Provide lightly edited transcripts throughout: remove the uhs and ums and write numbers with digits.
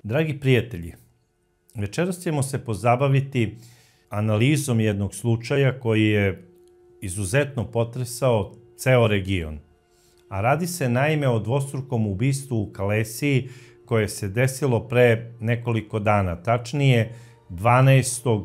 Dragi prijatelji, večeras ćemo se pozabaviti analizom jednog slučaja koji je izuzetno potresao ceo region. A radi se naime o dvostrukom ubistvu u Kalesiji koje se desilo pre nekoliko dana, tačnije 12.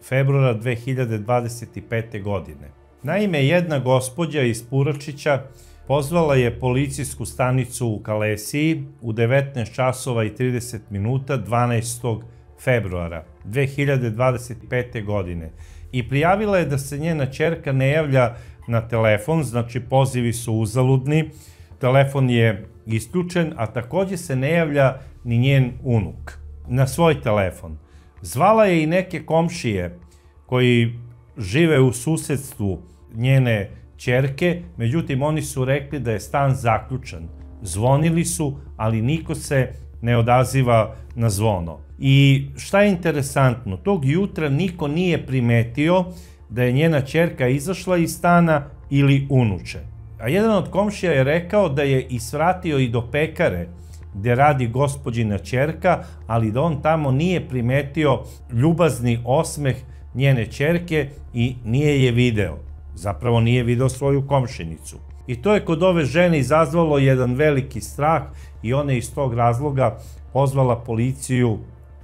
februara 2025. godine. Naime, jedna gospođa iz Puračića pozvala je policijsku stanicu u Kalesiji u 19 časova i 30 minuta 12. februara 2025. godine i prijavila je da se njena ćerka ne javlja na telefon, znači pozivi su uzaludni, telefon je isključen, a takođe se ne javlja ni njen unuk na svoj telefon. Zvala je i neke komšije koji žive u susedstvu njene ćerke, međutim oni su rekli da je stan zaključan. Zvonili su, ali niko se ne odaziva na zvono. I šta je interesantno, tog jutra niko nije primetio da je njena ćerka izašla iz stana ili unuče. A jedan od komšija je rekao da je isvratio i do pekare gde radi gospođina ćerka, ali da on tamo nije primetio ljubazni osmeh njene ćerke i nije je video. Zapravo nije video svoju komšinicu. I to je kod ove žene izazvalo jedan veliki strah i ona je iz tog razloga pozvala policiju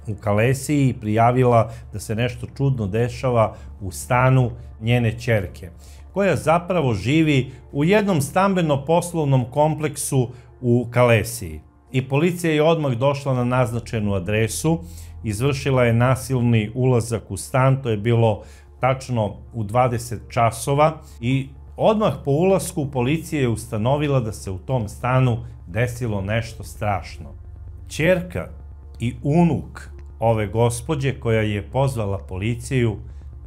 u Kalesiji i prijavila da se nešto čudno dešava u stanu njene ćerke, koja zapravo živi u jednom stambeno-poslovnom kompleksu u Kalesiji. I policija je odmah došla na naznačenu adresu, izvršila je nasilni ulazak u stan, to je bilo tačno u 20 časova i odmah po ulasku policija je ustanovila da se u tom stanu desilo nešto strašno. Ćerka i unuk ove gospođe koja je pozvala policiju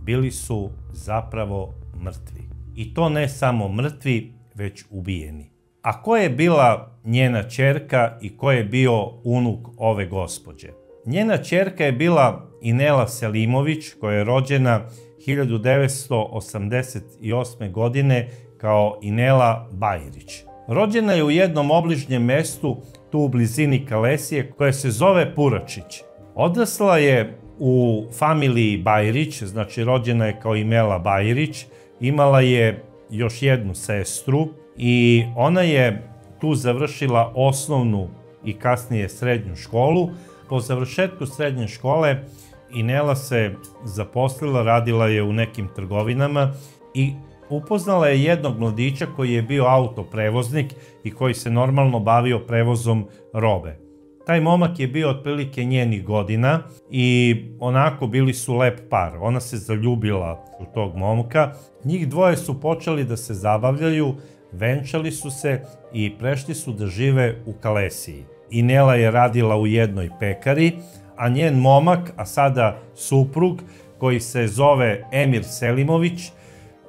bili su zapravo mrtvi. I to ne samo mrtvi, već ubijeni. A ko je bila njena ćerka i ko je bio unuk ove gospođe? Njena ćerka je bila Inela Selimović, koja je rođena 1988. godine kao Inela Bajrić. Rođena je u jednom obližnjem mestu, tu u blizini Kalesije, koje se zove Puračić. Odrasla je u familiji Bajrić, znači rođena je kao Inela Bajrić, imala je još jednu sestru i ona je tu završila osnovnu i kasnije srednju školu. Po završetku srednje škole Inela se zaposlila, radila je u nekim trgovinama i upoznala je jednog mladića koji je bio autoprevoznik i koji se normalno bavio prevozom robe. Taj momak je bio otprilike njenih godina i onako bili su lep par. Ona se zaljubila u tog momka. Njih dvoje su počeli da se zabavljaju, venčali su se i prešli su da žive u Kalesiji. Inela je radila u jednoj pekari, a njen momak, a sada suprug, koji se zove Emir Selimović,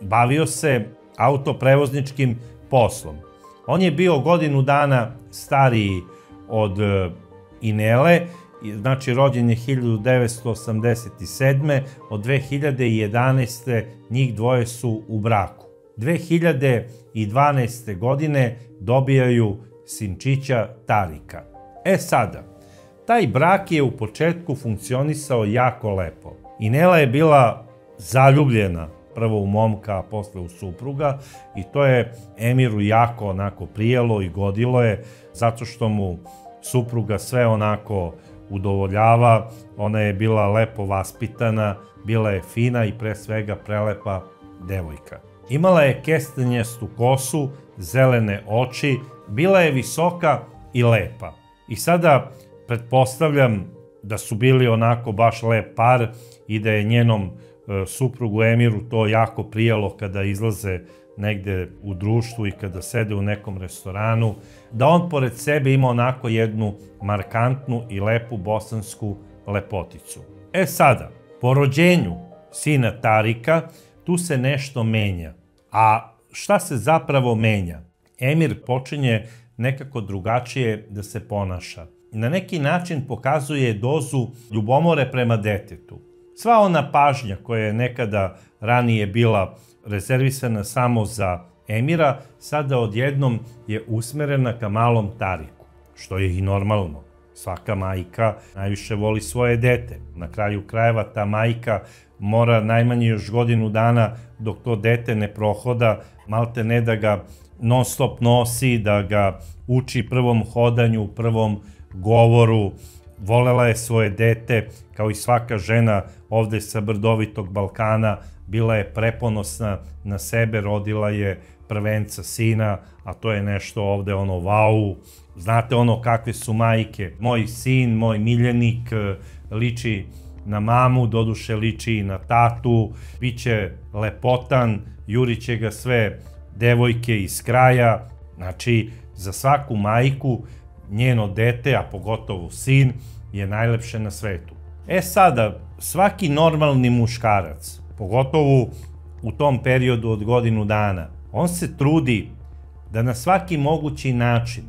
bavio se autoprevozničkim poslom. On je bio godinu dana stariji od Inele, znači rođen je 1987. Od 2011. njih dvoje su u braku. 2012. godine dobijaju sinčića Tarika. E sada, taj brak je u početku funkcionisao jako lepo. Inela je bila zaljubljena prvo u momka, a posle u supruga i to je Emiru jako onako prijelo i godilo je zato što mu supruga sve onako udovoljava, ona je bila lepo vaspitana, bila je fina i pre svega prelepa devojka. Imala je kestenjastu kosu, zelene oči, bila je visoka i lepa. I sada pretpostavljam da su bili onako baš lep par i da je njenom suprugu Emiru to jako prijalo kada izlaze negde u društvu i kada sede u nekom restoranu, da on pored sebe ima onako jednu markantnu i lepu bosansku lepoticu. E sada, po rođenju sina Tarika, tu se nešto menja. A šta se zapravo menja? Emir počinje nekako drugačije da se ponaša. Na neki način pokazuje dozu ljubomore prema detetu. Sva ona pažnja koja je nekada ranije bila rezervisana samo za Emira, sada odjednom je usmerena ka malom Tariku, što je i normalno. Svaka majka najviše voli svoje dete. Na kraju krajeva ta majka mora najmanje još godinu dana dok to dete ne prohoda, malte ne da ga non stop nosi, da ga uči prvom hodanju, prvom govoru. Volela je svoje dete, kao i svaka žena ovde sa brdovitog Balkana, bila je preponosna na sebe, rodila je prvenca sina, a to je nešto ovde ono vau. Znate ono kakve su majke. Moj sin, moj miljenik, liči na mamu, doduše liči i na tatu, biće lepotan, juriće ga sve devojke iz kraja. Znači, za svaku majku njeno dete, a pogotovo sin, je najlepše na svetu. Sada, svaki normalni muškarac, pogotovo u tom periodu od godinu dana, on se trudi da na svaki mogući način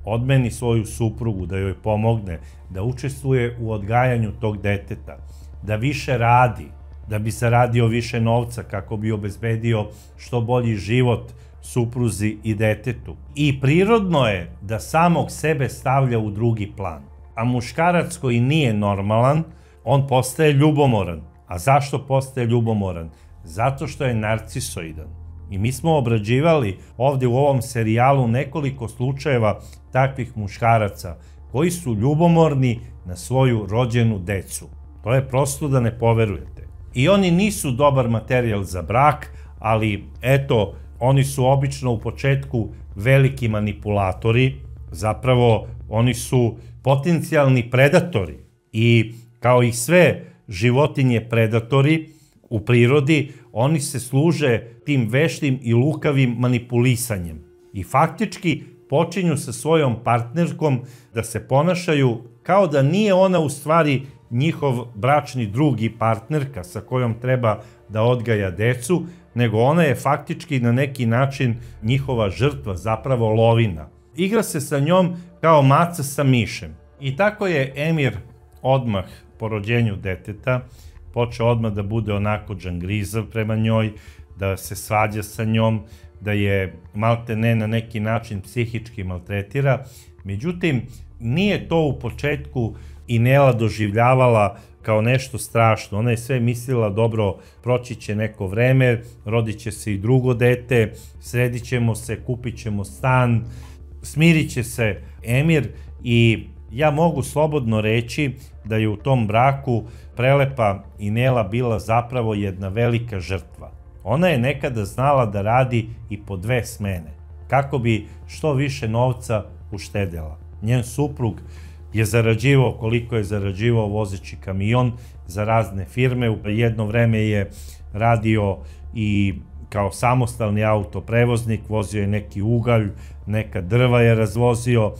odmeni svoju suprugu, da joj pomogne, da učestvuje u odgajanju tog deteta, da više radi, da bi zaradio više novca kako bi obezbedio što bolji život supruzi i detetu. I prirodno je da samog sebe stavlja u drugi plan. A muškarac koji nije normalan, on postaje ljubomoran. A zašto postaje ljubomoran? Zato što je narcisoidan. I mi smo obrađivali ovde u ovom serijalu nekoliko slučajeva takvih muškaraca koji su ljubomorni na svoju rođenu decu. To je prosto da ne poverujete. I oni nisu dobar materijal za brak, ali eto, oni su obično u početku veliki manipulatori, zapravo oni su potencijalni predatori i kao i sve životinje predatori u prirodi, oni se služe tim veštim i lukavim manipulisanjem i faktički počinju sa svojom partnerkom da se ponašaju kao da nije ona u stvari njihov bračni drug i partnerka sa kojom treba da odgaja decu, nego ona je faktički na neki način njihova žrtva, zapravo lovina. Igra se sa njom kao maca sa mišem. I tako je Emir odmah po rođenju deteta počeo odmah da bude onako džangrizav prema njoj, da se svađa sa njom, da je malte ne na neki način psihički maltretira. Međutim, nije to u početku Inela doživljavala kao nešto strašno. Ona je sve mislila, dobro, proći će neko vreme, rodit će se i drugo dete, sredit ćemo se, kupit ćemo stan, smirit će se Emir i ja mogu slobodno reći da je u tom braku prelepa Inela bila zapravo jedna velika žrtva. Ona je nekada znala da radi i po 2 smene, kako bi što više novca uštedela. Njen suprug je zarađivao koliko je zarađivao vozeći kamion za razne firme. Jedno vreme je radio i kao samostalni autoprevoznik, vozio je neki ugalj, neka drva je razvozio.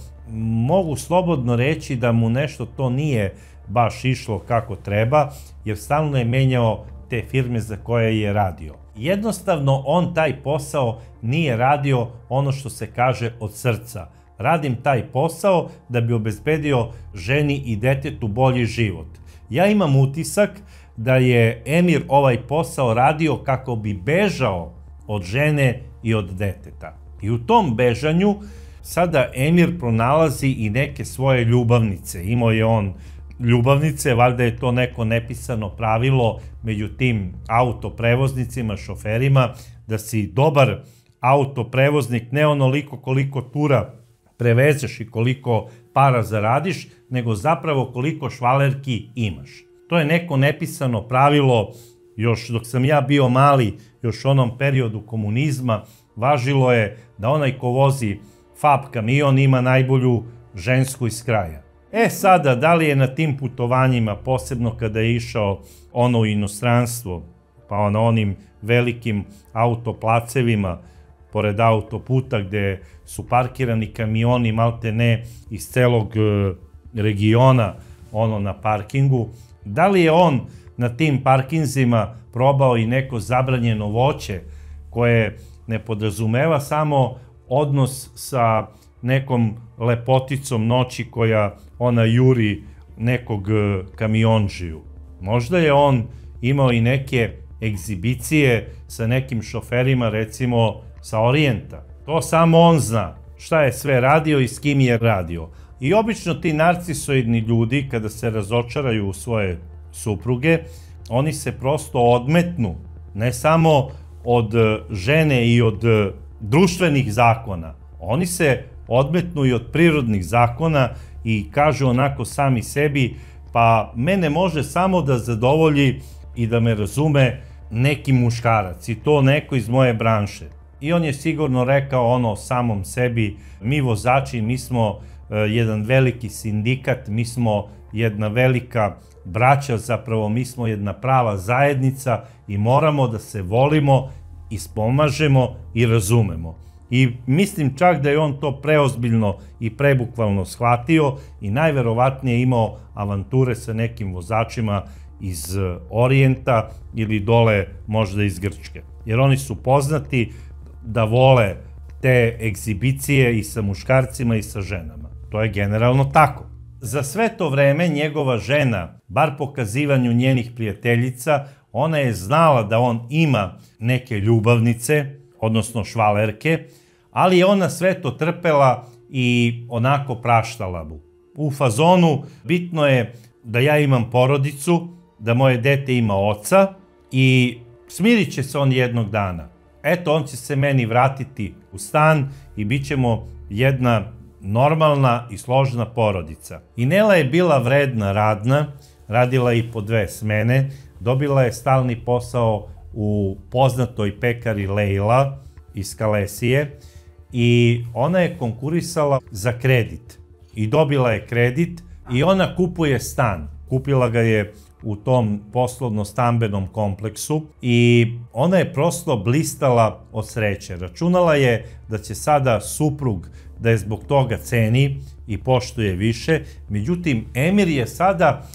Mogu slobodno reći da mu nešto to nije baš išlo kako treba, jer stalno je menjao te firme za koje je radio. Jednostavno, on taj posao nije radio ono što se kaže od srca. Radim taj posao da bi obezbedio ženi i detetu bolji život. Ja imam utisak da je Emir ovaj posao radio kako bi bežao od žene i od deteta. I u tom bežanju sada Emir pronalazi i neke svoje ljubavnice. Imao je on ljubavnice, valjda je to neko nepisano pravilo među tim autoprevoznicima, šoferima, da si dobar autoprevoznik ne onoliko koliko tura prevezeš i koliko para zaradiš, nego zapravo koliko švalerki imaš. To je neko nepisano pravilo, još dok sam ja bio mali, još u onom periodu komunizma, važilo je da onaj ko vozi FAB kamion ima najbolju žensku iz kraja. Sada, da li je na tim putovanjima, posebno kada je išao ono u inostranstvo, pa na onim velikim autoplacevima, pored autoputa gde su parkirani kamioni malte ne iz celog regiona ono na parkingu, da li je on na tim parkinzima probao i neko zabranjeno voće koje ne podrazumeva samo odnos sa nekom lepoticom noći koja ona juri nekog kamionđiju. Možda je on imao i neke egzibicije sa nekim šoferima, recimo sa Orijenta. To samo on zna šta je sve radio i s kim je radio. I obično ti narcisoidni ljudi, kada se razočaraju u svoje supruge, oni se prosto odmetnu, ne samo od žene i od društvenih zakona, oni se odmetnu i od prirodnih zakona i kažu onako sami sebi, pa mene može samo da zadovolji i da me razume neki muškarac i to neko iz moje branše. I on je sigurno rekao ono samom sebi, mi vozači, mi smo jedan veliki sindikat, mi smo jedna velika braća, zapravo mi smo jedna prava zajednica i moramo da se volimo, ispomažemo i razumemo. I mislim čak da je on to preozbiljno i prebukvalno shvatio i najverovatnije imao avanture sa nekim vozačima iz Orijenta ili dole možda iz Grčke. Jer oni su poznati da vole te egzibicije i sa muškarcima i sa ženama. To je generalno tako. Za sve to vreme njegova žena, bar po kazivanju njenih prijateljica, ona je znala da on ima neke ljubavnice, odnosno švalerke, ali je ona sve to trpela i onako praštala mu. U fazonu bitno je da ja imam porodicu, da moje dete ima oca i smirit će se on jednog dana. Eto, on će se meni vratiti u stan i bit ćemo jedna normalna i složna porodica. I Nela je bila vredna, radna, radila i po 2 smene, dobila je stalni posao u poznatoj pekari Lejla iz Kalesije i ona je konkurisala za kredit. I dobila je kredit i ona kupuje stan. Kupila ga je u tom poslovno-stambenom kompleksu i ona je prosto blistala od sreće. Računala je da će sada suprug da je zbog toga ceni i poštuje više, međutim Emir je sada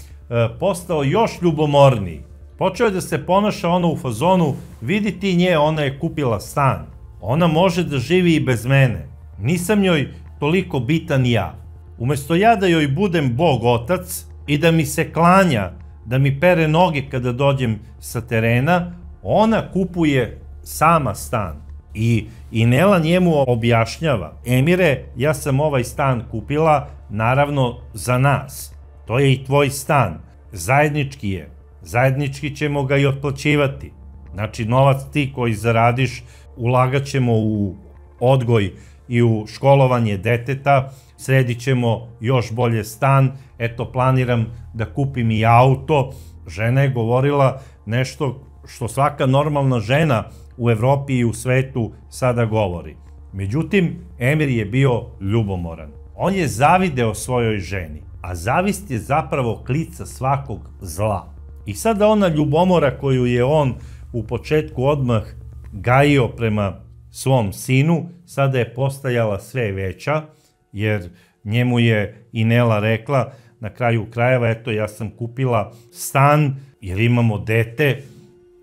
postao još ljubomorniji. Počeo je da se ponaša ono u fazonu, vidi ti nje, ona je kupila stan, ona može da živi i bez mene, nisam joj toliko bitan ja. Umesto ja da joj budem Bog otac i da mi se klanja, da mi pere noge kada dođem sa terena, ona kupuje sama stan. I Nela njemu objašnjava, Emire, ja sam ovaj stan kupila, naravno, za nas. To je i tvoj stan. Zajednički je. Zajednički ćemo ga i otplaćivati. Znači, novac ti koji zaradiš, ulagat ćemo u odgoj i u školovanje deteta, sredit ćemo još bolje stan, eto, planiram da kupim i auto. Žena je govorila nešto što svaka normalna žena u Evropi i u svetu sada govori. Međutim, Emir je bio ljubomoran. On je zavideo svojoj ženi, a zavist je zapravo klica svakog zla. I sada ona ljubomora koju je on u početku odmah gajio prema svom sinu, sada je postajala sve veća, jer njemu je i Nela rekla, na kraju krajeva, eto, ja sam kupila stan jer imamo dete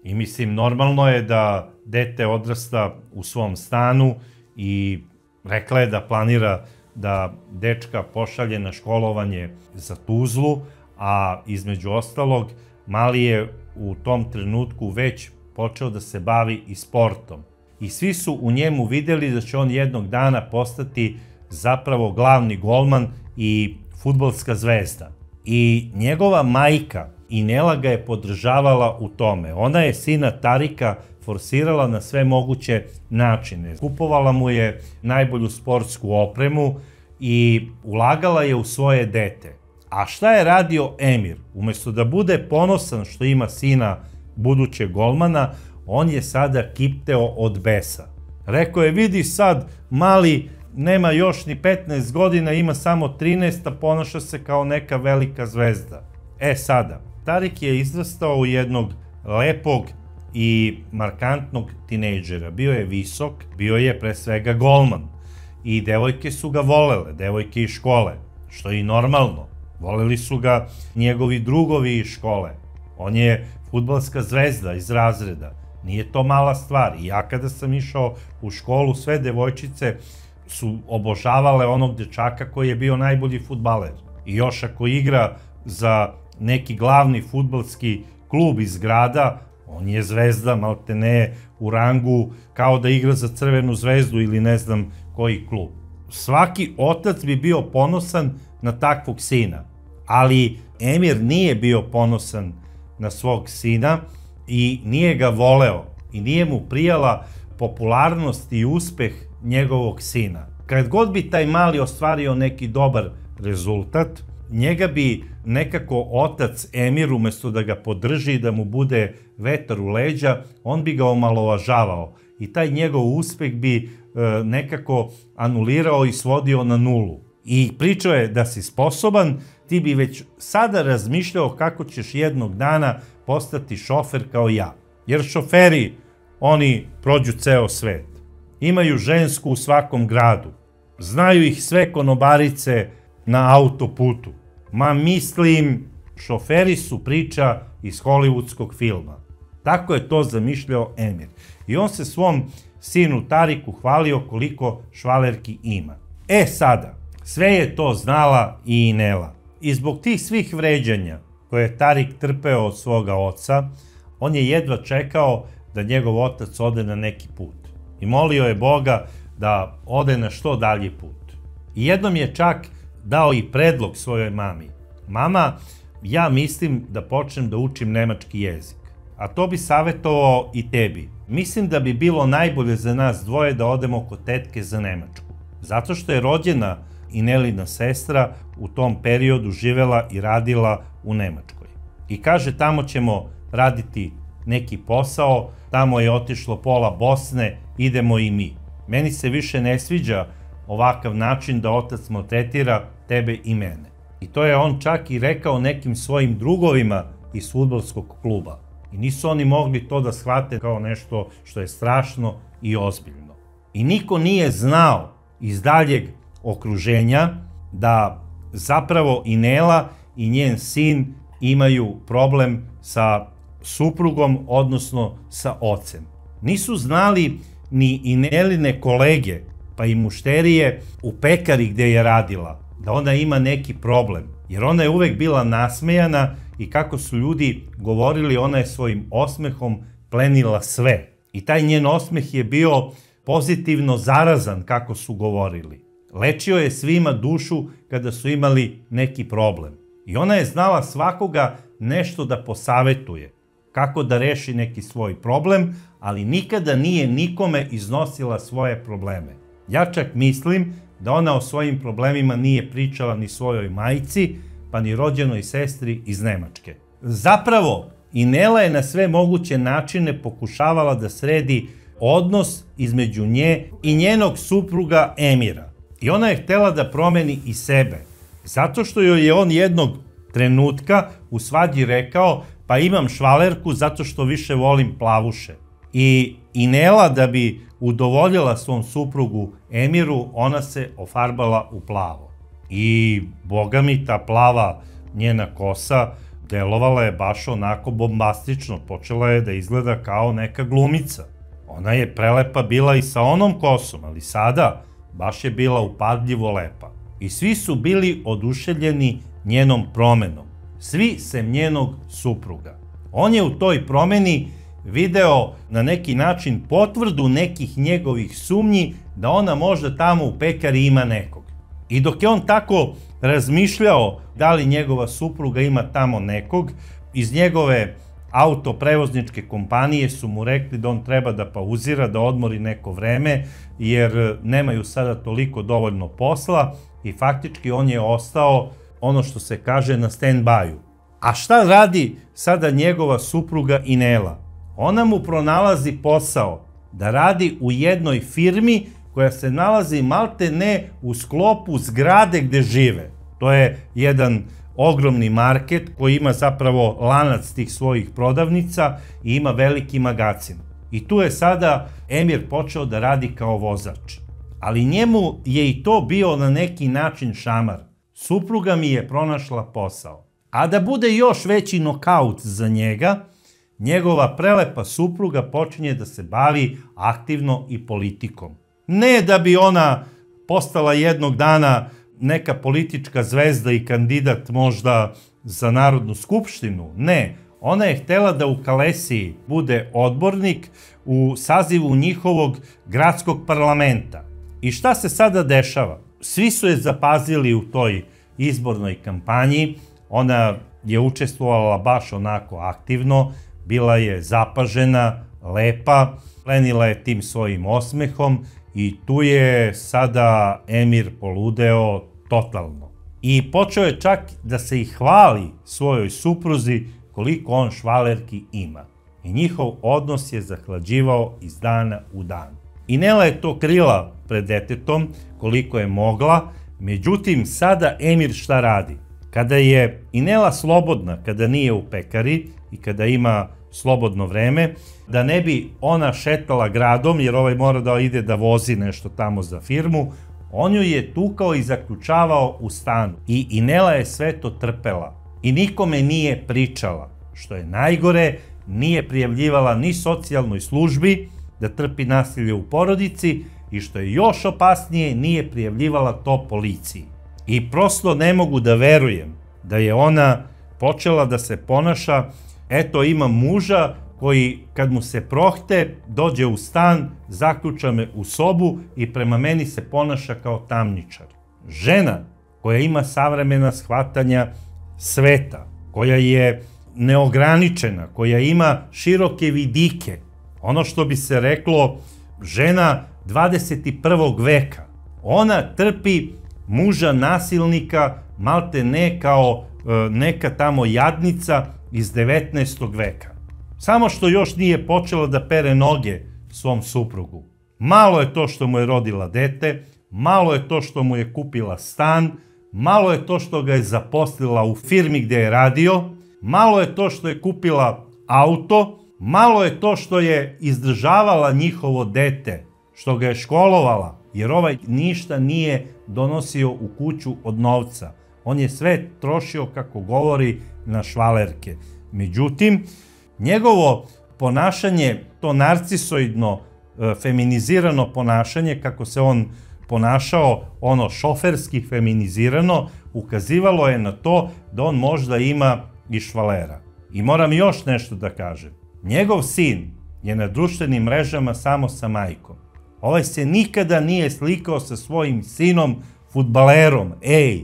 i mislim, normalno je da dete odrasta u svom stanu i rekla je da planira da dečka pošalje na školovanje za Tuzlu, a između ostalog, mali je u tom trenutku već počeo da se bavi i sportom. I svi su u njemu videli da će on jednog dana postati zapravo glavni golman i fudbalska zvezda. I njegova majka, Nela, ga je podržavala u tome. Ona je sina Tarika forsirala na sve moguće načine. Kupovala mu je najbolju sportsku opremu i ulagala je u svoje dete. A šta je radio Emir? Umesto da bude ponosan što ima sina budućeg golmana, on je sada kipteo od besa. Rekao je, vidi sad, mali nema još ni 15 godina, ima samo 13, a ponaša se kao neka velika zvezda. E sada, Tarik je izrastao u jednog lepog i markantnog tinejdžera. Bio je visok, bio je pre svega golman. I devojke su ga volele, devojke iz škole, što je i normalno. Voleli su ga njegovi drugovi iz škole. On je fudbalska zvezda iz razreda. Nije to mala stvar. I ja kada sam išao u školu, sve devojčice su obožavale onog dečaka koji je bio najbolji fudbaler. I još ako igra za neki glavni fudbalski klub iz grada, on je zvezda, maltene u rangu kao da igra za Crvenu zvezdu ili ne znam koji klub. Svaki otac bi bio ponosan na takvog sina. Ali Emir nije bio ponosan na svog sina i nije ga voleo i nije mu prijala popularnost i uspeh njegovog sina. Kad god bi taj mali ostvario neki dobar rezultat, njega bi nekako otac Emir, umesto da ga podrži i da mu bude vetar u leđa, on bi ga omalovažavao i taj njegov uspeh bi nekako anulirao i svodio na nulu. I pričao je da si sposoban, ti bi već sada razmišljao kako ćeš jednog dana postati šofer kao ja. Jer šoferi, oni prođu ceo svet. Imaju žensku u svakom gradu. Znaju ih sve konobarice na autoputu. Ma mislim, šoferi su priča iz hollywoodskog filma. Tako je to zamišljao Emir. I on se svom sinu Tariku hvalio koliko švalerki ima. E sada, sve je to znala i Inela. I zbog tih svih vređanja koje je Tarik trpeo od svoga oca, on je jedva čekao da njegov otac ode na neki put. I molio je Boga da ode na što dalji put. I jednom je čak dao i predlog svojoj mami. Mama, ja mislim da počnem da učim nemački jezik. A to bi savjetovao i tebi. Mislim da bi bilo najbolje za nas dvoje da odemo kod tetke za Nemačku. Zato što je rođena Inelina sestra u tom periodu živela i radila u Nemačkoj. I kaže, tamo ćemo raditi neki posao, tamo je otišlo pola Bosne, idemo i mi. Meni se više ne sviđa ovakav način da otac maltretira tebe i mene. I to je on čak i rekao nekim svojim drugovima iz fudbalskog kluba. I nisu oni mogli to da shvate kao nešto što je strašno i ozbiljno. I niko nije znao iz daljeg okruženja da zapravo Inela i njen sin imaju problem sa suprugom, odnosno sa ocem. Nisu znali ni Ineline kolege, pa i mušterije u pekari gde je radila, da ona ima neki problem. Jer ona je uvek bila nasmejana i kako su ljudi govorili, ona je svojim osmehom plenila sve. I taj njen osmeh je bio pozitivno zarazan, kako su govorili. Lečio je svima dušu kada su imali neki problem. I ona je znala svakoga nešto da posavetuje, kako da reši neki svoj problem, ali nikada nije nikome iznosila svoje probleme. Ja čak mislim da ona o svojim problemima nije pričala ni svojoj majci, pa ni rođenoj sestri iz Nemačke. Zapravo, Inela je na sve moguće načine pokušavala da sredi odnos između nje i njenog supruga Emira. I ona je htela da promeni i sebe, zato što joj je on jednog trenutka u svađi rekao, pa imam švalerku zato što više volim plavuše. I Inela, da bi udovoljila svom suprugu Emiru, ona se ofarbala u plavo. I boga mi, ta plava njena kosa delovala je baš onako bombastično, počela je da izgleda kao neka glumica. Ona je prelepa bila i sa onom kosom, ali sada baš je bila upadljivo lepa. I svi su bili oduševljeni njenom promenom. Svi sem njenog supruga. On je u toj promeni video na neki način potvrdu nekih njegovih sumnji da ona možda tamo u pekari ima nekog. I dok je on tako razmišljao da li njegova supruga ima tamo nekog, iz njegove autoprevozničke kompanije su mu rekli da on treba da pauzira, da odmori neko vreme, jer nemaju sada toliko dovoljno posla i faktički on je ostao, ono što se kaže, na stand-by-u. A šta radi sada njegova supruga Inela? Ona mu pronalazi posao da radi u jednoj firmi koja se nalazi malte ne u sklopu zgrade gde žive. To je jedan ogromni market koji ima zapravo lanac tih svojih prodavnica i ima veliki magacin. I tu je sada Emir počeo da radi kao vozač. Ali njemu je i to bio na neki način šamar. Supruga mi je pronašla posao. A da bude još veći nokaut za njega, njegova prelepa supruga počinje da se bavi aktivno i politikom. Ne da bi ona postala jednog dana neka politička zvezda i kandidat možda za Narodnu skupštinu, ne. Ona je htela da u Kalesiji bude odbornik u sazivu njihovog gradskog parlamenta. I šta se sada dešava? Svi su je zapazili u toj izbornoj kampanji. Ona je učestvovala baš onako aktivno, bila je zapažena, lepa, plenila je tim svojim osmehom i tu je sada Emir poludeo totalno. I počeo je čak da se i hvali svojoj supruzi koliko on švalerki ima. I njihov odnos je zahlađivao iz dana u dan. I Nela je to krila pred detetom koliko je mogla, međutim sada Emir šta radi? Kada je i Nela slobodna, kada nije u pekari i kada ima slobodno vreme, da ne bi ona šetala gradom, jer ovaj mora da ide da vozi nešto tamo za firmu, on ju je tukao i zaključavao u stanu. I Nela je sve to trpela. I nikome nije pričala. Što je najgore, nije prijavljivala ni socijalnoj službi da trpi nasilje u porodici i što je još opasnije, nije prijavljivala to policiji. I prosto ne mogu da verujem da je ona počela da se ponaša, eto imam muža koji kad mu se prohte dođe u stan, zaključa me u sobu i prema meni se ponaša kao tamničar. Žena koja ima savremena shvatanja sveta, koja je neograničena, koja ima široke vidike, ono što bi se reklo žena 21. veka, ona trpi muža nasilnika malte ne kao neka tamo jadnica iz 19. veka. Samo što još nije počela da pere noge svom suprugu. Malo je to što mu je rodila dete, malo je to što mu je kupila stan, malo je to što ga je zaposlila u firmi gde je radio, malo je to što je kupila auto, malo je to što je izdržavala njihovo dete, što ga je školovala, jer ovaj ništa nije donosio u kuću od novca. On je sve trošio, kako govori, na švalerke. Međutim, njegovo ponašanje, to narcisoidno, feminizirano ponašanje, kako se on ponašao, ono šoferski feminizirano, ukazivalo je na to da on možda ima i švalera. I moram još nešto da kažem. Njegov sin je na društvenim mrežama samo sa majkom. Ovaj se nikada nije slikao sa svojim sinom fudbalerom. Ej,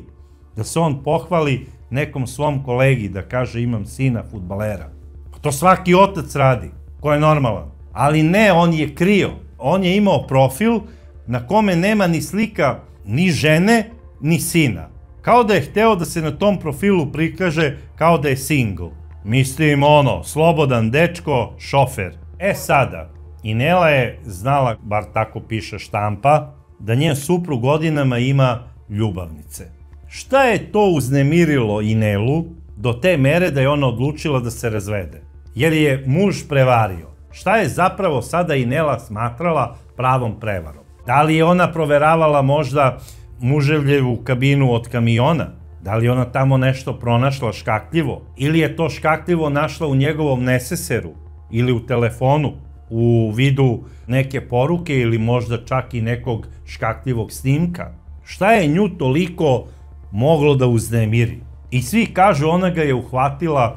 da se on pohvali nekom svom kolegi, da kaže imam sina fudbalera. Pa to svaki otac radi, ko je normalan. Ali ne, on je krio. On je imao profil na kome nema ni slika ni žene, ni sina. Kao da je hteo da se na tom profilu prikaže kao da je single. Mislim ono, slobodan dečko, šofer. E sada, i Nela je znala, bar tako piše štampa, da njen suprug godinama ima ljubavnice. Šta je to uznemirilo i Nelu do te mere da je ona odlučila da se razvede? Jer je muž prevario. Šta je zapravo sada i Nela smatrala pravom prevarom? Da li je ona proveravala možda muževljevu kabinu od kamiona? Da li je ona tamo nešto pronašla škakljivo? Ili je to škakljivo našla u njegovom neseseru? Ili u telefonu? U vidu neke poruke ili možda čak i nekog škakljivog snimka? Šta je nju toliko moglo da uznemiri? I svi kažu ona ga je uhvatila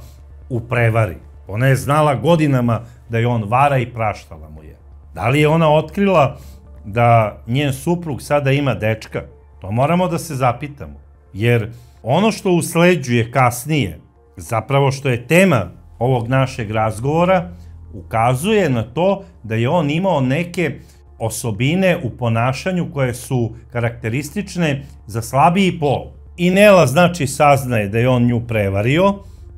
u prevari. Ona je znala godinama da je on vara i praštala mu je. Da li je ona otkrila da njen suprug sada ima dečka? To moramo da se zapitamo. Jer ono što usleđuje kasnije, zapravo što je tema ovog našeg razgovora, ukazuje na to da je on imao neke osobine u ponašanju koje su karakteristične za slabiji pol. I Nela znači saznaje da je on nju prevario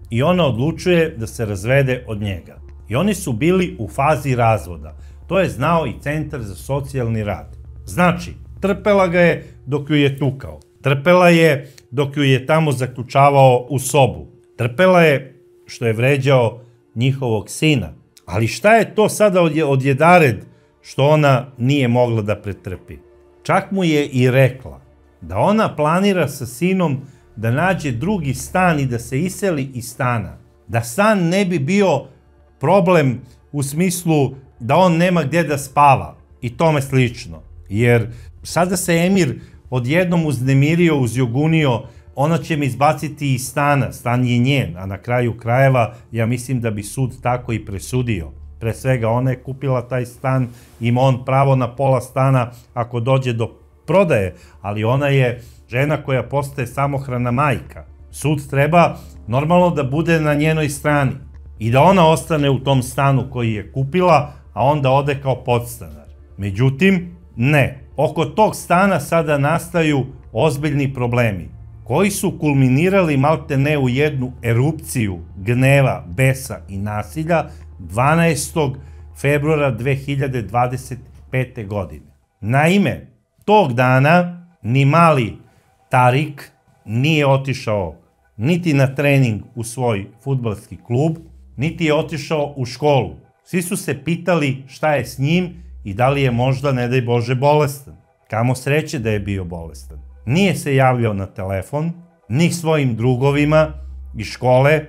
i ona odlučuje da se razvede od njega. I oni su bili u fazi razvoda. To je znao i Centar za socijalni rad. Znači, trpela ga je dok ju je tukao. Trpela je dok ju je tamo zaključavao u sobu. Trpela je što je vređao njihovog sina. Ali šta je to sada odjedared što ona nije mogla da pretrpi? Čak mu je i rekla da ona planira sa sinom da nađe drugi stan i da se iseli iz stana. Da stan ne bi bio problem u smislu da on nema gde da spava i tome slično. Jer sada se Emir odjednom uznemirio, uzjogunio, ona će me izbaciti iz stana, stan je njen, a na kraju krajeva ja mislim da bi sud tako i presudio. Pre svega ona je kupila taj stan, ima on pravo na pola stana ako dođe do prodaje, ali ona je žena koja postaje samohrana majka. Sud treba normalno da bude na njenoj strani i da ona ostane u tom stanu koji je kupila, a onda ode kao podstanar. Međutim, ne. Oko tog stana sada nastaju ozbiljni problemi, koji su kulminirali malte ne u jednu erupciju gneva, besa i nasilja 12. februara 2025. godine. Naime, tog dana ni mali Tarik nije otišao niti na trening u svoj fudbalski klub, niti je otišao u školu. Svi su se pitali šta je s njim i da li je možda, ne daj Bože, bolestan. Kamo sreće da je bio bolestan. Nije se javljao na telefon, ni svojim drugovima iz škole,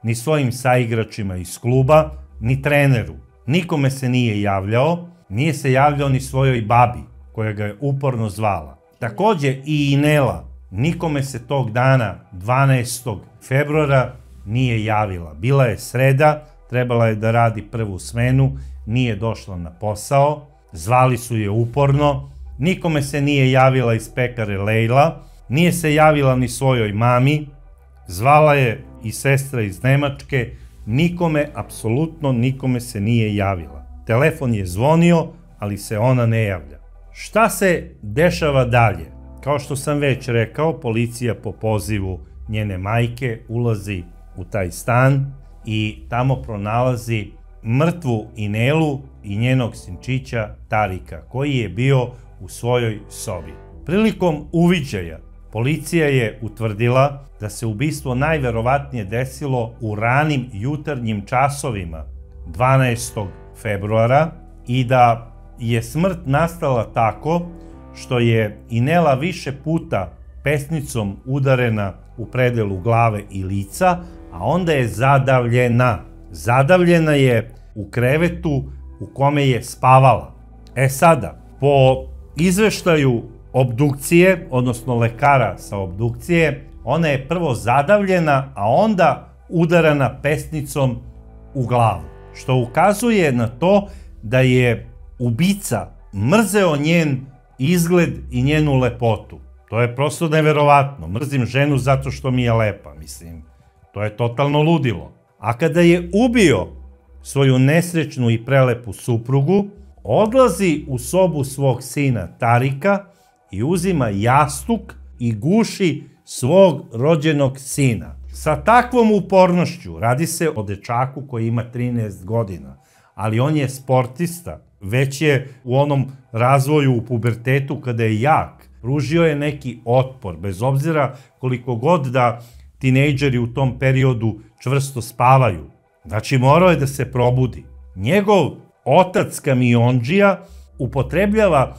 ni svojim saigračima iz kluba, ni treneru. Nikome se nije javljao, nije se javljao ni svojoj babi, koja ga je uporno zvala. Takođe i Inela nikome se tog dana, 12. februara, nije javila. Bila je sreda, trebala je da radi prvu smenu, nije došla na posao, zvali su je uporno, nikome se nije javila iz pekare Lejla, nije se javila ni svojoj mami, zvala je i sestra iz Nemačke, nikome, apsolutno nikome se nije javila. Telefon je zvonio, ali se ona ne javlja. Šta se dešava dalje? Kao što sam već rekao, policija po pozivu njene majke ulazi u taj stan i tamo pronalazi mrtvu Inelu i njenog sinčića Tarika, koji je bio u svojoj sobi. Prilikom uviđaja, policija je utvrdila da se ubistvo najverovatnije desilo u ranim jutarnjim časovima 12. februara i da je smrt nastala tako što je Inela više puta pesnicom udarena u predelu glave i lica, a onda je zadavljena. Zadavljena je u krevetu u kome je spavala. Sada, po izveštaju obdukcije, odnosno lekara sa obdukcije, ona je prvo zadavljena, a onda udarana pesnicom u glavu, što ukazuje na to da je ubica mrzeo njen izgled i njenu lepotu. To je prosto neverovatno. Mrzim ženu zato što mi je lepa, mislim. To je totalno ludilo. A kada je ubio svoju nesrećnu i prelepu suprugu, odlazi u sobu svog sina Tarika i uzima jastuk i guši svog rođenog sina. Sa takvom upornošću, radi se o dečaku koji ima 13 godina, ali on je sportista, već je u onom razvoju u pubertetu kada je jak, pružio je neki otpor, bez obzira koliko god da tinejdžeri u tom periodu čvrsto spavaju. Znači, morao je da se probudi. Njegov otac kamiondžija upotrebljava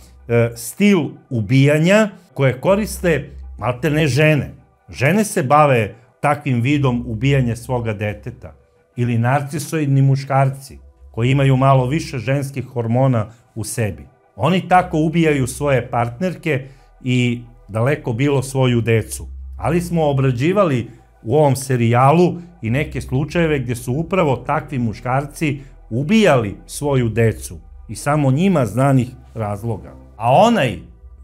stil ubijanja koje koriste maltene žene. Žene se bave takvim vidom ubijanja svoga deteta. Ili narcisoidni muškarci koji imaju malo više ženskih hormona u sebi. Oni tako ubijaju svoje partnerke i daleko bilo svoju decu. Ali smo obrađivali u ovom serijalu i neke slučajeve gdje su upravo takvi muškarci ubijali svoju decu i samo njima znanih razloga. A onaj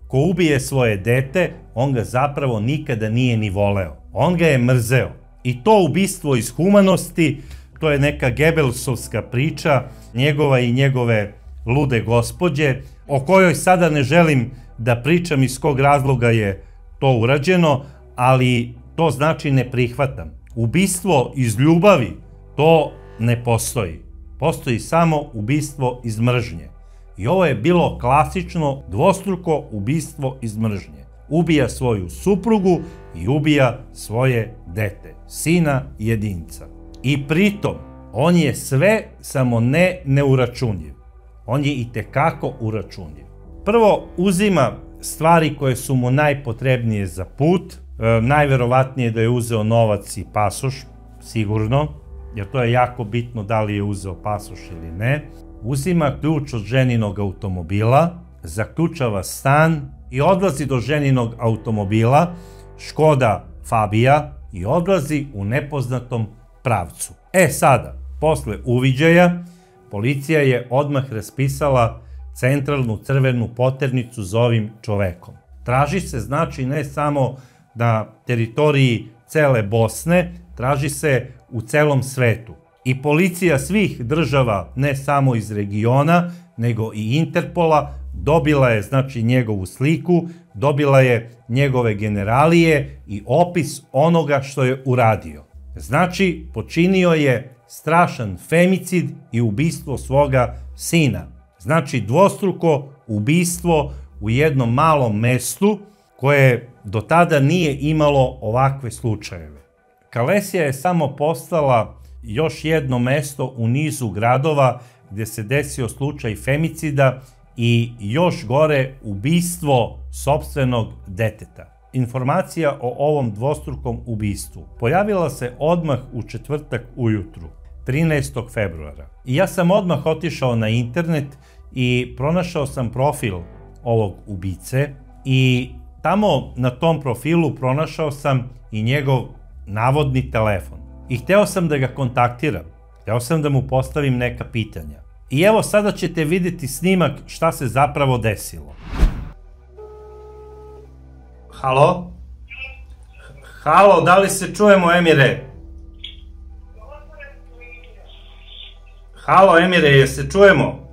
ko ubije svoje dete, on ga zapravo nikada nije ni voleo. On ga je mrzeo. I to ubistvo iz humanosti, to je neka Gebelsovska priča, njegova i njegove lude gospođe, o kojoj sada ne želim da pričam iz kog razloga je to urađeno, ali to znači ne prihvatam. Ubistvo iz ljubavi, to ne postoji. Postoji samo ubistvo iz mržnje. I ovo je bilo klasično dvostruko ubistvo iz mržnje. Ubija svoju suprugu i ubija svoje dete, sina jedinca. I pritom, on je sve samo ne neuračunljiv. On je itekako uračunljiv. Prvo, uzima stvari koje su mu najpotrebnije za put. Najverovatnije da je uzeo novac i pasoš, sigurno, jer to je jako bitno da li je uzeo pasoš ili ne. Uzima ključ od ženinog automobila, zaključava stan i odlazi do ženinog automobila, Škoda Fabija, i odlazi u nepoznatom pravcu. Sada, posle uviđaja, policija je odmah raspisala centralnu crvenu poternicu za ovim čovekom. Traži se, znači, ne samo na teritoriji cele Bosne, traži se u celom svetu. I policija svih država, ne samo iz regiona, nego i Interpola, dobila je, znači, njegovu sliku, dobila je njegove generalije i opis onoga što je uradio. Znači, počinio je strašan femicid i ubistvo svoga sina. Znači, dvostruko ubistvo u jednom malom mestu koje do tada nije imalo ovakve slučajeve. Kalesija je samo postala još jedno mesto u nizu gradova gdje se desio slučaj femicida i još gore ubistvo sopstvenog deteta. Informacija o ovom dvostrukom ubistvu pojavila se odmah u četvrtak ujutru, 13. februara. I ja sam odmah otišao na internet i pronašao sam profil ovog ubice i tamo na tom profilu pronašao sam i njegov navodni telefon. I hteo sam da ga kontaktiram, hteo sam da mu postavim neka pitanja. I evo sada ćete vidjeti snimak šta se zapravo desilo. Halo? Halo, da li se čujemo, Emire? Halo, Emire, je se čujemo?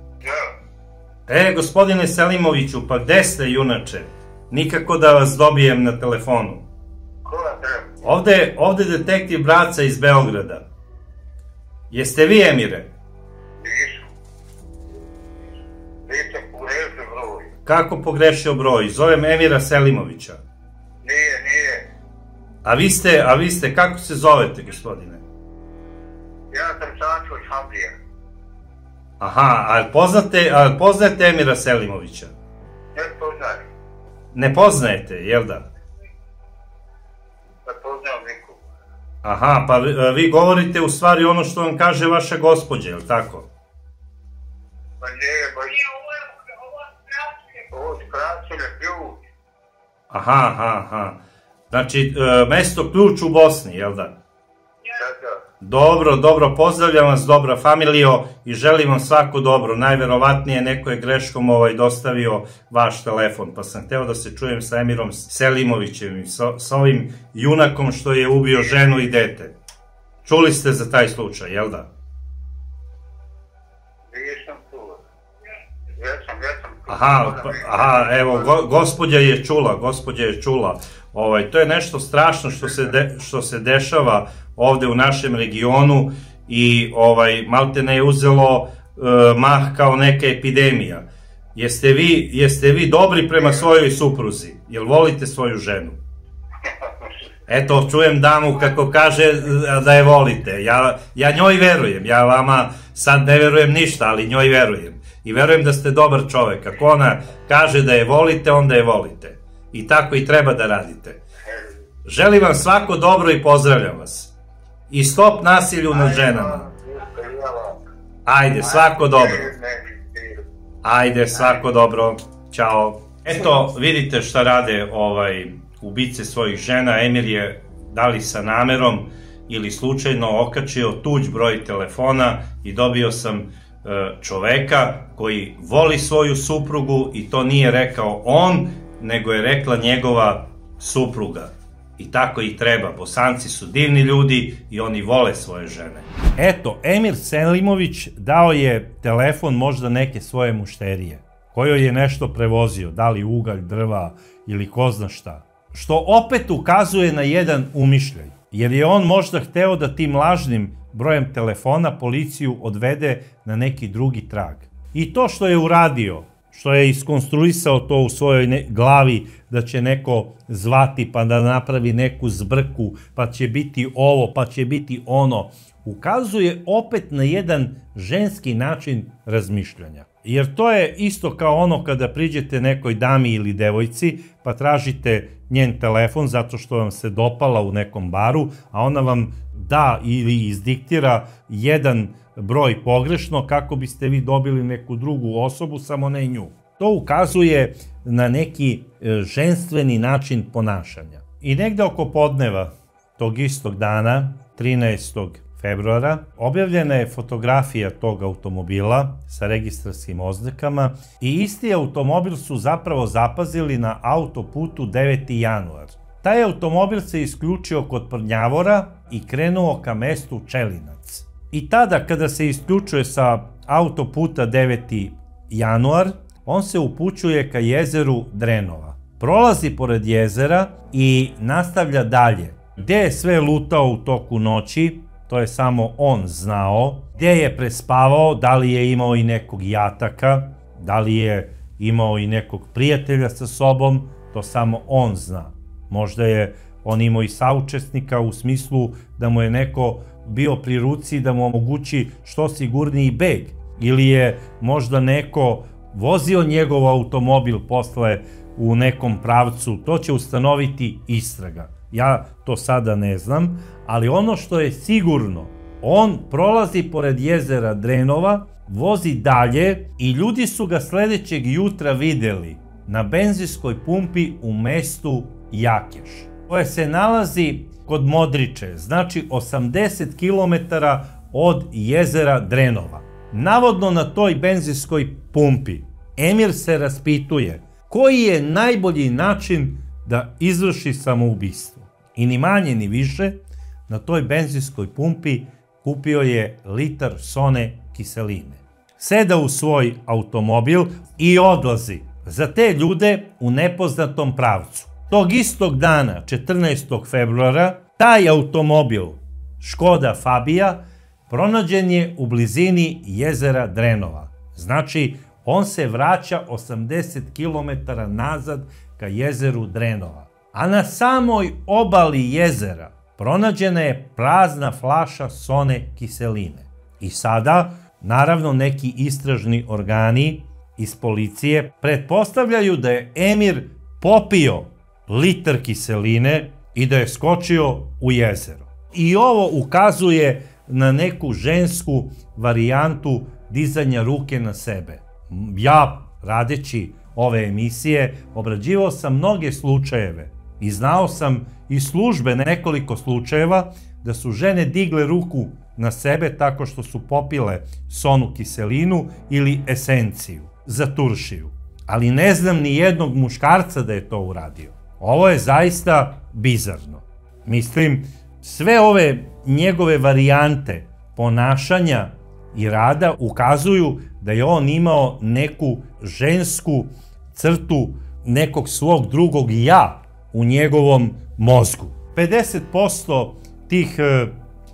Gospodine Selimoviću, pa gde ste, junače? Nikako da vas dobijem na telefonu. Ovde je detektiv Braca iz Beograda. Jeste vi, Emire? Nisam pogrešio broj. Kako pogrešio broj? Zovem Emira Selimovića. Nije. A vi ste, kako se zovete, gospodine? Ja sam Sačo Čablija. Aha, ali poznajete Emira Selimovića? Ne poznajem. Ne poznajete, jel da? Ne poznajem nikog. Aha, pa vi govorite u stvari ono što vam kaže vaša gospođa, jel tako? Pa nije, ba ovo skraćuje ključ. Aha. Znači, mesto Ključ u Bosni, jel da? Da. Dobro, pozdravljam vas, dobra familijo, i želim vam svako dobro. Najverovatnije neko je greškom dostavio vaš telefon, pa sam hteo da se čujem sa Emirom Selimovićem, sa ovim junakom što je ubio ženu i dete. Čuli ste za taj slučaj, jel da? Nisam čuo. Jesam. Aha, evo, gospođa je čula. To je nešto strašno što se dešava ovde u našem regionu i malte ne je uzelo mah kao neka epidemija. Jeste vi dobri prema svojoj supruzi? Jel volite svoju ženu? Eto, čujem damu kako kaže da je volite. Ja njoj verujem, ja vama sad ne verujem ništa, ali njoj verujem. I verujem da ste dobar čovek. Ako ona kaže da je volite, onda je volite. I tako i treba da radite. Želim vam svako dobro i pozdravljam vas. I stop nasilju nad ženama. Ajde, svako dobro. Ajde, svako dobro. Ćao. Eto, vidite šta rade ubice svojih žena. Emir je, da li sa namerom ili slučajno, okačio tuđ broj telefona i dobio sam čoveka koji voli svoju suprugu i to nije rekao on, nego je rekla njegova supruga. I tako i treba. Bosanci su divni ljudi i oni vole svoje žene. Eto, Emir Selimović dao je telefon možda neke svoje mušterije, kojoj je nešto prevozio, da li ugalj, drva ili ko zna šta. Što opet ukazuje na jedan umišljaj, jer je on možda hteo da tim lažnim brojem telefona policiju odvede na neki drugi trag. I to što je uradio, što je iskonstruisao to u svojoj glavi da će neko zvati pa da napravi neku zbrku, pa će biti ovo, pa će biti ono, ukazuje opet na jedan ženski način razmišljanja. Jer to je isto kao ono kada priđete nekoj dami ili devojci pa tražite njen telefon zato što vam se dopala u nekom baru, a ona vam da ili izdiktira jedan broj pogrešno kako biste vi dobili neku drugu osobu, samo ne nju. To ukazuje na neki ženstveni način ponašanja. I negde oko podneva tog istog dana, 13. februara objavljena je fotografija tog automobila sa registarskim oznakama i isti automobil su zapravo zapazili na autoputu 9. januar. Taj automobil se isključio kod Prnjavora i krenuo ka mestu Čelinac. I tada kada se isključuje sa autoputa 9. januar, on se upućuje ka jezeru Drenova. Prolazi pored jezera i nastavlja dalje. Gde je sve lutao u toku noći, to je samo on znao. Gde je prespavao, da li je imao i nekog jataka, da li je imao i nekog prijatelja sa sobom, to samo on zna. Možda je on imao i saučesnika u smislu da mu je neko bio pri ruci da mu omogući što sigurniji beg. Ili je možda neko vozio njegov automobil posle u nekom pravcu, to će ustanoviti istraga. Ja to sada ne znam, ali ono što je sigurno, on prolazi pored jezera Drenova, vozi dalje i ljudi su ga sledećeg jutra videli na benzinskoj pumpi u mestu Jakeš, koje se nalazi kod Modriče, znači 80 km od jezera Drenova. Navodno na toj benzinskoj pumpi Emir se raspituje koji je najbolji način da izvrši samoubistvo. I ni manje ni više, na toj benzinskoj pumpi kupio je litar sone kiseline. Seda u svoj automobil i odlazi za te ljude u nepoznatom pravcu. Tog istog dana, 14. februara, taj automobil, Škoda Fabija, pronađen je u blizini jezera Drenova. Znači, on se vraća 80 km nazad ka jezeru Drenova. A na samoj obali jezera pronađena je prazna flaša sone kiseline. I sada, naravno, neki istražni organi iz policije pretpostavljaju da je Emir popio litar kiseline i da je skočio u jezero. I ovo ukazuje na neku žensku varijantu dizanja ruke na sebe. Ja, radeći ove emisije, obrađivao sam mnoge slučajeve i znao sam iz službe nekoliko slučajeva da su žene digle ruku na sebe tako što su popile sonu kiselinu ili esenciju za turšiju. Ali ne znam ni jednog muškarca da je to uradio. Ovo je zaista bizarno. Mislim, sve ove njegove varijante ponašanja i rada ukazuju da je on imao neku žensku crtu nekog svog drugog ja u njegovom mozgu. 50% tih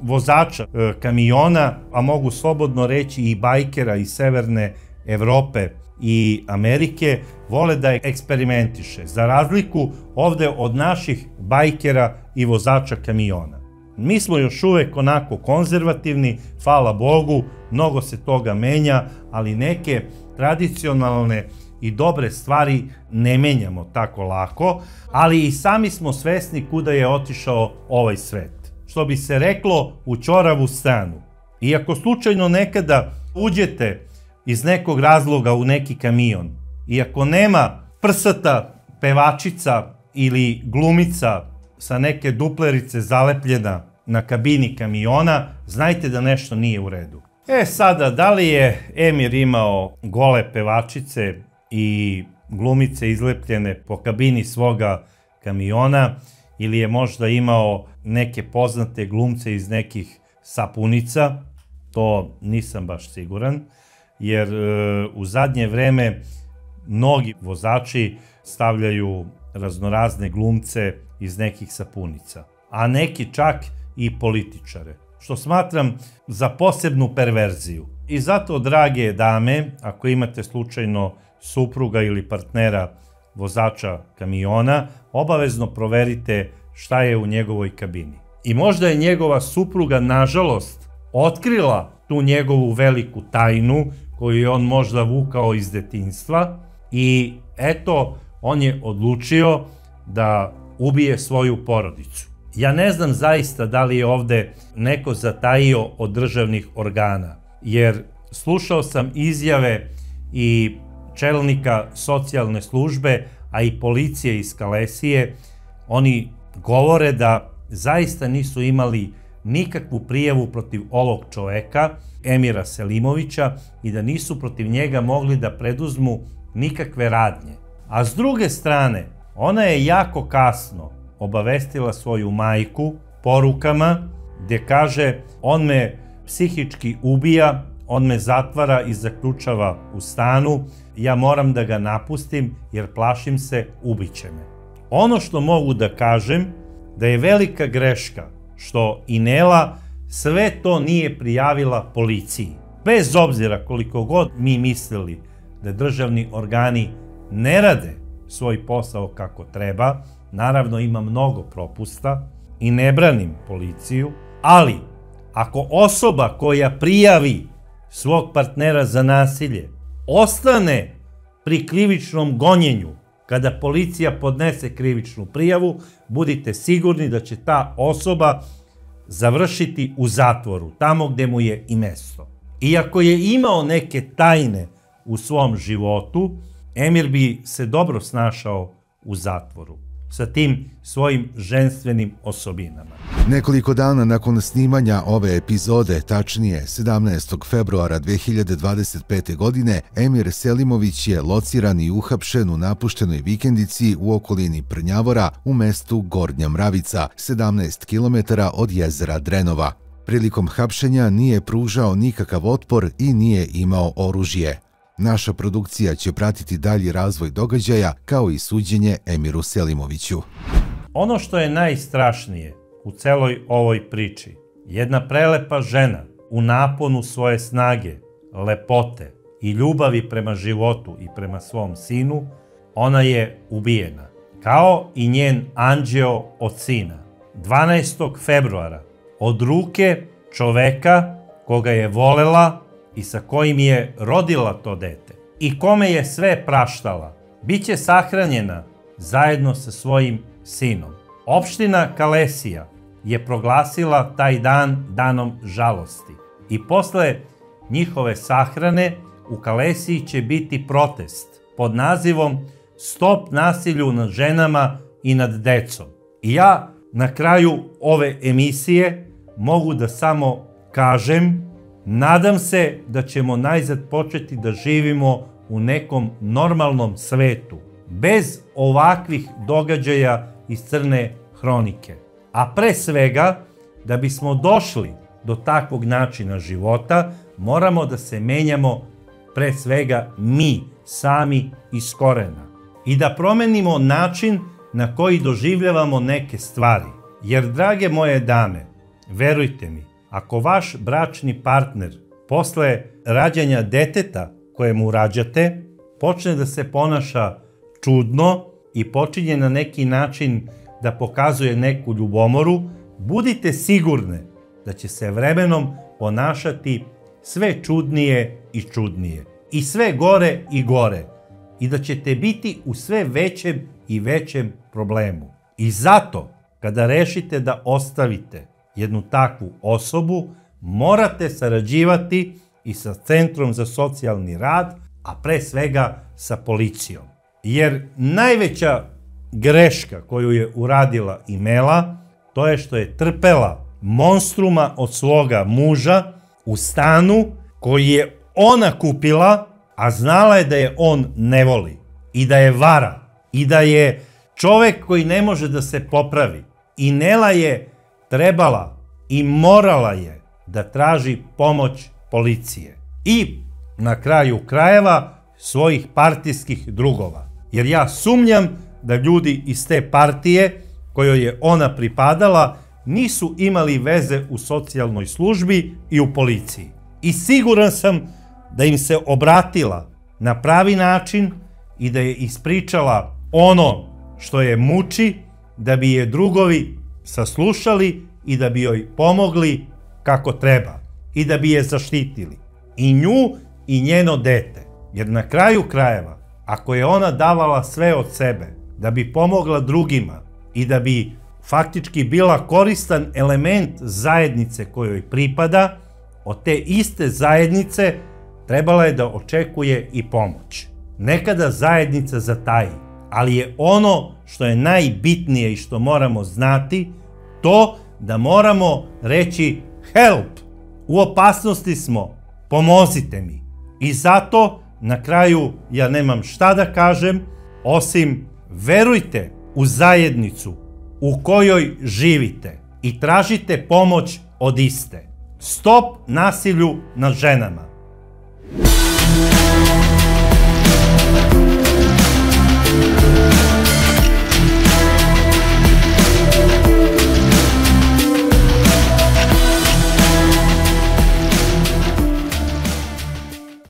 vozača kamiona, a mogu slobodno reći i bajkera iz Severne Evrope i Amerike, vole da eksperimentiše, za razliku ovde od naših bajkera i vozača kamiona. Mi smo još uvek onako konzervativni, hvala Bogu, mnogo se toga menja, ali neke tradicionalne i dobre stvari ne menjamo tako lako, ali i sami smo svesni kuda je otišao ovaj svet. Što bi se reklo, u ćoravu stranu. I ako slučajno nekada uđete iz nekog razloga u neki kamion, i ako nema prsata pevačica ili glumica sa neke duplerice zalepljena na kabini kamiona, znajte da nešto nije u redu. Sada, da li je Emir imao gole pevačice i glumice izlepljene po kabini svoga kamiona, ili je možda imao neke poznate glumce iz nekih sapunica, to nisam baš siguran, jer u zadnje vreme mnogi vozači stavljaju raznorazne glumce iz nekih sapunica, a neki čak i političare, što smatram za posebnu perverziju. I zato, drage dame, ako imate slučajno supruga ili partnera vozača kamiona, obavezno proverite šta je u njegovoj kabini. I možda je njegova supruga, nažalost, otkrila tu njegovu veliku tajnu koju je on možda vukao iz detinjstva i eto, on je odlučio da ubije svoju porodicu. Ja ne znam zaista da li je ovde neko zatajio od državnih organa, jer slušao sam izjave i čelnika socijalne službe, a i policije iz Kalesije. Oni govore da zaista nisu imali nikakvu prijavu protiv ovog čoveka, Emira Selimovića, i da nisu protiv njega mogli da preduzmu nikakve radnje. A s druge strane, ona je jako kasno obavestila svoju majku porukama gdje kaže: on me psihički ubija, on me zatvara i zaključava u stanu, ja moram da ga napustim jer plašim se, ubiće me. Ono što mogu da kažem, da je velika greška što Inela sve to nije prijavila policiji. Bez obzira koliko god mi mislili da državni organi ne rade svoj posao kako treba, naravno ima mnogo propusta i ne branim policiju, ali ako osoba koja prijavi svog partnera za nasilje ostane pri krivičnom gonjenju kada policija podnese krivičnu prijavu, budite sigurni da će ta osoba završiti u zatvoru, tamo gde mu je i mesto. Iako je imao neke tajne u svom životu, Emir bi se dobro snašao u zatvoru sa tim svojim ženstvenim osobinama. Nekoliko dana nakon snimanja ove epizode, tačnije 17. februara 2025. godine, Emir Selimović je lociran i uhapšen u napuštenoj vikendici u okolini Prnjavora u mestu Gornja Mravica, 17 km od jezera Drenova. Prilikom hapšenja nije pružao nikakav otpor i nije imao oružje. Naša produkcija će pratiti dalji razvoj događaja kao i suđenje Emiru Selimoviću. Ono što je najstrašnije u celoj ovoj priči, jedna prelepa žena u naponu svoje snage, lepote i ljubavi prema životu i prema svom sinu, ona je ubijena. Kao i njen anđeo od sina. 12. februara od ruke čoveka koga je volela i sa kojim je rodila to dete i kome je sve praštala, biće sahranjena zajedno sa svojim sinom. Opština Kalesija je proglasila taj dan danom žalosti i posle njihove sahrane u Kalesiji će biti protest pod nazivom Stop nasilju nad ženama i nad decom. I ja na kraju ove emisije mogu da samo kažem, nadam se da ćemo najzad početi da živimo u nekom normalnom svetu, bez ovakvih događaja iz crne hronike. A pre svega, da bismo došli do takvog načina života, moramo da se menjamo pre svega mi, sami iz korena. I da promenimo način na koji doživljavamo neke stvari. Jer, drage moje dame, verujte mi, ako vaš bračni partner posle rađanja deteta kojemu rađate počne da se ponaša čudno i počinje na neki način da pokazuje neku ljubomoru, budite sigurne da će se vremenom ponašati sve čudnije i čudnije i sve gore i gore i da ćete biti u sve većem i većem problemu. I zato, kada rešite da ostavite jednu takvu osobu, morate sarađivati i sa Centrom za socijalni rad, a pre svega sa policijom. Jer najveća greška koju je uradila Imela, to je što je trpela monstruma od svoga muža u stanu koji je ona kupila, a znala je da je on ne voli i da je vara i da je čovek koji ne može da se popravi. I Nela je trebala i morala je da traži pomoć policije i na kraju krajeva svojih partijskih drugova. Jer ja sumnjam da ljudi iz te partije kojoj je ona pripadala nisu imali veze u socijalnoj službi i u policiji. I siguran sam da im se obratila na pravi način i da je ispričala ono što je muči, da bi je drugovi saslušali i da bi joj pomogli kako treba i da bi je zaštitili. I nju i njeno dete. Jer na kraju krajeva, ako je ona davala sve od sebe da bi pomogla drugima i da bi faktički bila koristan element zajednice kojoj pripada, od te iste zajednice trebala je da očekuje i pomoć. Nekada zajednica zataji, ali je ono što je najbitnije i što moramo znati, to da moramo reći help, u opasnosti smo, pomozite mi. I zato na kraju ja nemam šta da kažem, osim verujte u zajednicu u kojoj živite i tražite pomoć od iste. Stop nasilju nad ženama.